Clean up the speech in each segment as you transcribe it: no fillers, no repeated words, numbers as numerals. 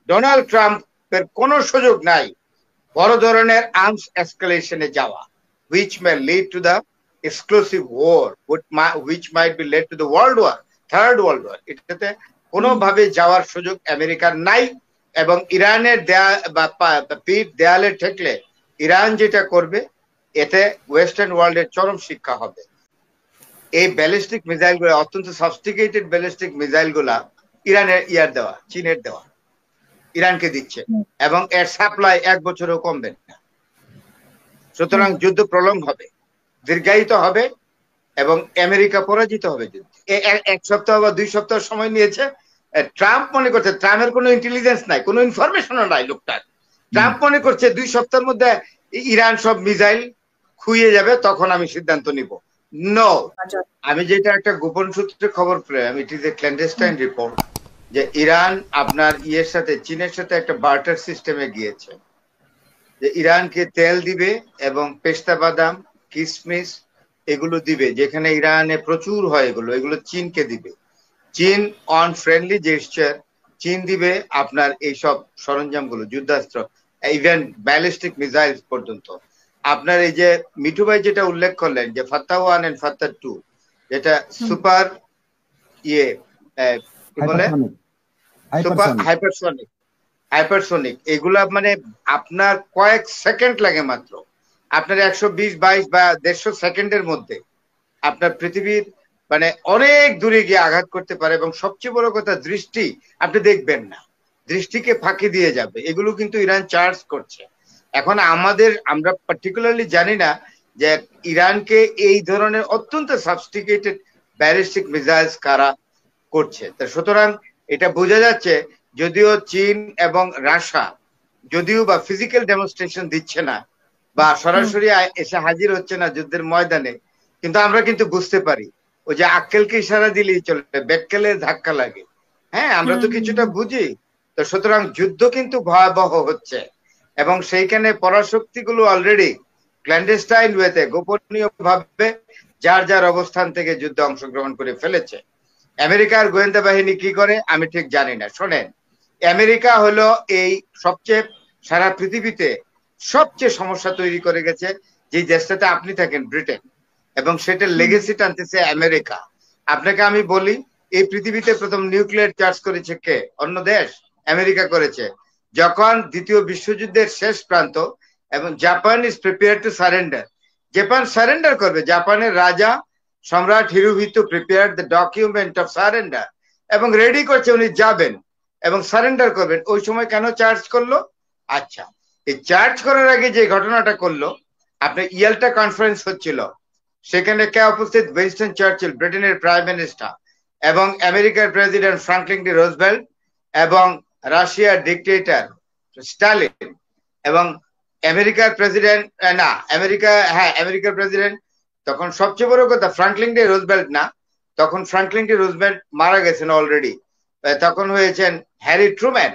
Donald ট্রাম্পের কোনো সুযোগ নাই বড় ধরনের আর্মস এসকালেশনে যাওয়া, which may lead to the exclusive war, which might be led to the world war, third world war. এটাতে কোনোভাবে যাওয়ার সুযোগ আমেরিকার নাই। এবং ইরানের পিঠ দেয়ালে ঠেকলে ইরান যেটা করবে এতে ওয়েস্টার্ন ওয়ার্ল্ডের চরম শিক্ষা হবে। এই ব্যালিস্টিক মিসাইল গুলা, অত্যন্ত সফিস্টিকেটেড ব্যালিস্টিক মিসাইল গুলা ইরানের দেওয়া, চীনের দেওয়া, ইরানকে দিচ্ছে, এবং এর সাপ্লাই 1 বছরও কমবে না। সুতরাং যুদ্ধ প্রলং হবে, দীর্ঘায়িত হবে, এবং আমেরিকা পরাজিত হবে যুদ্ধে। 1 সপ্তাহ বা 2 সপ্তাহ সময় নিয়েছে। ট্রাম্প মনে করছে ট্রাম্পের কোনো ইন্টেলিজেন্স নাই, কোনো ইনফরমেশনও নাই লোকটার। ট্রাম্প মনে করছে 2 সপ্তাহের মধ্যে ইরান সব মিসাইল খুইয়ে যাবে, তখন আমি সিদ্ধান্ত নিব। নো, আমি যেটা একটা গোপন সূত্রে খবর পেলাম, ইট ইজ এ ক্ল্যান্ডেস্টাইন রিপোর্ট, যে ইরান আপনার সাথে, চীনের সাথে একটা বার্টার সিস্টেমে গিয়েছে, যে ইরানকে তেল দিবে এবং পেস্তা বাদাম, কিশমিশ এগুলো দিবে, যেখানে ইরানে প্রচুর হয়, এগুলো চীনকে দিবে। চীন অন ফ্রেন্ডলি জেস্টার, চীন দিবে আপনার এইসব সরঞ্জামগুলো, যুদ্ধাস্ত্র, ইভেন ব্যালিস্টিক মিসাইল পর্যন্ত। আপনার এই যে মিঠু ভাই যেটা উল্লেখ করলেন, যে ফাত্তা 1 এন্ড ফাত্তা 2, যেটা সুপার কি বলে, সুপার হাইপারসোনিক, এগুলা মানে আপনার কয়েক সেকেন্ড লাগে মাত্র, আপনার 120, 22 বা 150 সেকেন্ডের মধ্যে আপনার পৃথিবীর মানে অনেক দূরে গিয়ে আঘাত করতে পারে। এবং সবচেয়ে বড় কথা, দৃষ্টি আপনি দেখবেন না, দৃষ্টিকে ফাঁকি দিয়ে যাবে। এগুলো কিন্তু ইরান চার্জ করছে। এখন আমরা পার্টিকুলারলি জানি না যে ইরানকে এই ধরনের অত্যন্ত সফিস্টিকেটেড ব্যালিস্টিক মিসাইলস কারা করছে। সুতরাং এটা বোঝা যাচ্ছে, যদিও চীন এবং রাশিয়া যদিও বা ফিজিক্যাল ডেমনস্ট্রেশন দিচ্ছে না বা সরাসরি এসে হাজির হচ্ছে না যুদ্ধের ময়দানে, কিন্তু আমরা কিন্তু বুঝতে পারি, ওই যে আক্কেলকে ইশারা দিলেই চলে, বেক্কেলে ধাক্কা লাগে। হ্যাঁ, আমরা তো কিছুটা বুঝি। তো সুতরাং যুদ্ধ কিন্তু ভয়াবহ হচ্ছে, এবং সেইখানে পরাশক্তিগুলো অলরেডি ক্ল্যান্ডেস্টাইন ওয়েতে, গোপনীয় ভাবে যার যার অবস্থান থেকে যুদ্ধে অংশগ্রহণ করে ফেলেছে। আমেরিকার গোয়েন্দা বাহিনী কি করে আমি ঠিক জানি না। শোনেন, আমেরিকা হলো এই সবচেয়ে, সারা পৃথিবীতে সবচেয়ে সমস্যা তৈরি করে গেছে যে দেশটাতে আপনি থাকেন, ব্রিটেন, এবং সেটার লেগেসি টানতেছে আমেরিকা। আপনাকে আমি বলি, এই পৃথিবীতে প্রথম নিউক্লিয়ার চার্জ করেছে কে? অন্য দেশ? আমেরিকা করেছে। যখন দ্বিতীয় বিশ্বযুদ্ধের শেষ প্রান্ত, এবং Japan is prepare to surrender, Japan surrender করবে, জাপানের রাজা সম্রাট Hirohito prepare the document of surrender, এবং রেডি করছে উনি যাবেন এবং সারেন্ডার করবেন। ওই সময় কেন চার্জ করলো? আচ্ছা, এই চার্জ করার আগে যে ঘটনাটা করলো, আপনার ইয়াল্টা কনফারেন্স হচ্ছিল, সেখানে কে উপস্থিত? উইনস্টন চার্চিল, ব্রিটেনের প্রাইম মিনিস্টার, এবং আমেরিকার প্রেসিডেন্ট ফ্রাঙ্কলিন ডি রুজভেল্ট, এবং রাশিয়ার ডিক্টেটর স্টালিন, এবং আমেরিকার প্রেসিডেন্ট আমেরিকার প্রেসিডেন্ট তখন, সবচেয়ে বড় কথা, ফ্রাঙ্কলিন ডি রুজভেল্ট না, তখন ফ্রাঙ্কলিন ডি রুজভেল্ট মারা গেছেন অলরেডি, তখন হয়েছেন হ্যারি ট্রুম্যান।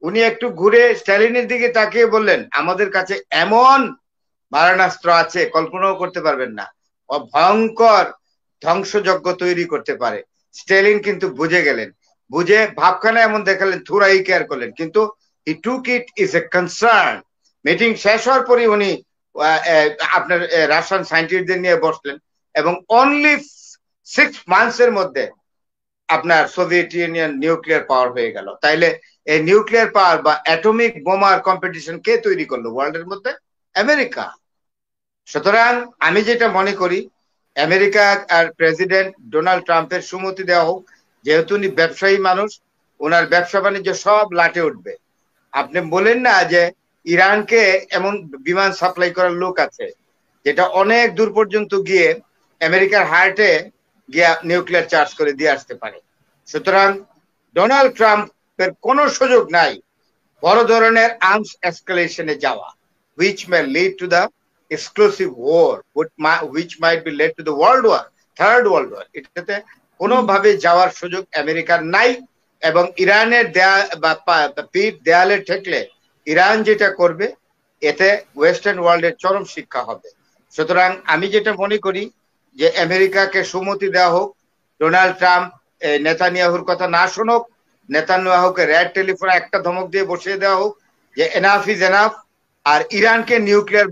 উনি একটু ঘুরে স্ট্যালিনের দিকে তাকিয়ে বললেন, আমাদের কাছে এমন মারণাস্ত্র আছে কল্পনাও করতে পারবেন না, ভয়ঙ্কর ধ্বংসযজ্ঞ তৈরি করতে পারে। স্ট্যালিন কিন্তু বুঝে গেলেন, বুঝে ভাবখানা এমন দেখালেন, থুরাই কেয়ার করলেন, কিন্তু he took it is a concern. Meeting শেষ হওয়ার পরে উনি আপনার রাশিয়ান সায়েন্টিস্টদের নিয়ে বসলেন, এবং অনলি 6 মান্থসের মধ্যে আপনার সোভিয়েত ইউনিয়ন নিউক্লিয়ার পাওয়ার হয়ে গেল। তাইলে এই নিউক্লিয়ার পাওয়ার বা অ্যাটমিক বোমার কম্পিটিশন কে তৈরি করলো ওয়ার্ল্ডের মধ্যে? আমেরিকা। সুতরাং আমি যেটা মনে করি, আমেরিকা আর প্রেসিডেন্ট ডোনাল্ড ট্রাম্পের সুমতি দেওয়া হোক, যেহেতু উনি ব্যবসায়ী মানুষ, ওনার ব্যবসা বাণিজ্য সব লাটে উঠবে। আপনি বলেন না যে ইরানকে এমন বিমান সাপ্লাই করার লোক আছে যেটা অনেক দূর পর্যন্ত গিয়ে আমেরিকার হার্টে গিয়ে নিউক্লিয়ার চার্জ করে দিয়ে আসতে পারে। সুতরাং ডোনাল্ড ট্রাম্পের কোনো সুযোগ নাই বড় ধরনের আর্মস এসকালেশনে যাওয়া, which may lead to the exclusive war, which might be led to the world war, third world war. এটাতে কোনোভাবে যাওয়ার সুযোগ আমেরিকার নাই, এবং ইরানের পিঠ দেয়ালে ঠেকলে ইরান যেটা করবে এতে ওয়েস্টার্ন ওয়ার্ল্ডের চরম শিক্ষা হবে। সুতরাং আমি যেটা মনে করি যে আমেরিকাকে সুমতি দেওয়া হোক, ডোনাল্ড ট্রাম্প নেতানিয়াহুর কথা না শুনুক, নেতানিয়াহুকে রেড টেলিফোনে একটা ধমক দিয়ে বসিয়ে দেওয়া হোক যে এনাফ ইজ এনাফ, আর ইরানকে নিউক্লিয়ার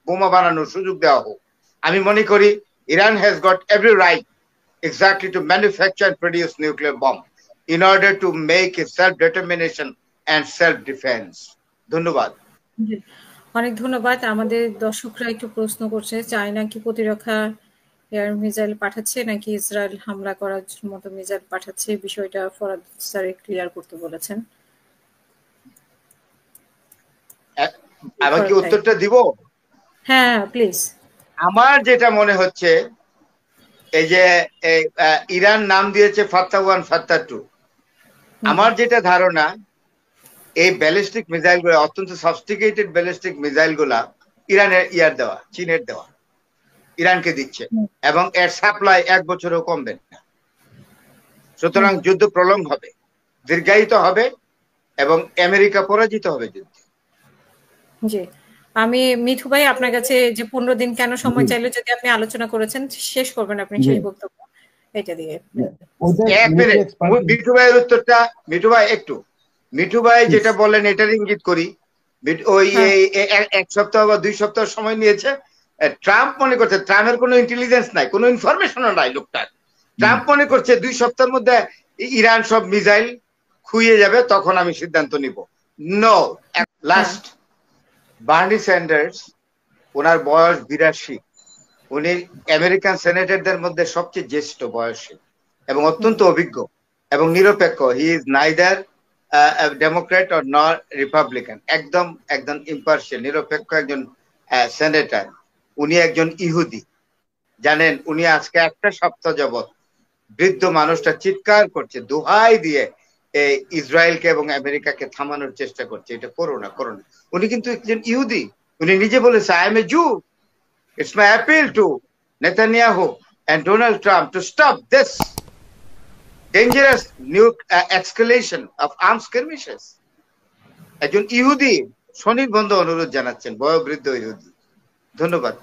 বোমা বানানোর সুযোগ দেওয়া হোক। আমি মনে করি Iran has got every right exactly to manufacture and produce nuclear bomb in order to make a self-determination and self-defense. ধন্যবাদ। অনেক ধন্যবাদ। আমাদের দর্শকরা একটু প্রশ্ন করছে, চায়না কি প্রতিরক্ষা এয়ার মিসাইল পাঠাচ্ছে নাকি ইসরায়েল হামলা করার মতো মিসাইল পাঠাচ্ছে, বিষয়টা ফরাদ স্যার ক্লিয়ার করতে বলেছেন। আমি কি উত্তরটা দিব? হ্যাঁ প্লিজ। আমার যেটা মনে হচ্ছে, এই যে ইরান নাম দিয়েছে ফাত্তা 1 ফাত্তা 2, আমার যেটা ধারণা এই ব্যালিস্টিক মিসাইল গুলা অত্যন্ত সফিস্টিকেটেড ব্যালিস্টিক মিসাইল গুলা ইরানের দেওয়া, চীনের দেওয়া, ইরানকে দিচ্ছে, এবং এর সাপ্লাই 1 বছরও কমবে না। সুতরাং যুদ্ধ প্রলং হবে, দীর্ঘায়িত হবে, এবং আমেরিকা পরাজিত হবে যুদ্ধে। জি, আমি মিঠু ভাই আপনার কাছে যে 15 দিন কেন সময় চাইলে, যদি আপনি আলোচনা করেছেন শেষ করবেন আপনি শেষ বক্তব্য এটা দিয়ে। 1 মিনিট মিঠু ভাইয়ের উত্তরটা, মিঠু ভাই যেটা বলেন এটার ইঙ্গিত করি। ওই 1 সপ্তাহ বা 2 সপ্তাহ সময় নিয়েছে। ট্রাম্প মনে করছে ট্রাম্পের কোনো ইন্টেলিজেন্স নাই, কোনো ইনফরমেশনও নাই লোকটার। ট্রাম্প মনে করছে 2 সপ্তাহের মধ্যে ইরান সব মিসাইল খুইয়ে যাবে, তখন আমি সিদ্ধান্ত নিব। নো, লাস্ট বার্নি স্যান্ডার্স, ওনার বয়স 82, উনি আমেরিকান সেনেটরদের মধ্যে সবচেয়ে জ্যেষ্ঠ বয়সী এবং অত্যন্ত অভিজ্ঞ এবং নিরপেক্ষ। He is neither Democrat or not Republican, একদম ইম্পার্শিয়াল, নিরপেক্ষ একজন সেনেটর। উনি একজন ইহুদি। জানেন, উনি আজকে 1 সপ্তাহ যাবৎ বৃদ্ধ মানুষটা চিৎকার করছে, দোহাই দিয়ে ইসরায়েলকে এবং আমেরিকাকে থামানোর চেষ্টা করছে, এটা করো না। উনি কিন্তু একজন ইহুদি, উনি নিজে বলেছে I am a Jew. It's my appeal to Netanyahu and Donald Trump to stop this dangerous new escalation of armed skirmishes. একজন ইহুদি স্বনির্বন্ধ অনুরোধ জানাচ্ছেন, বয়োবৃদ্ধ ইহুদি। ধন্যবাদ।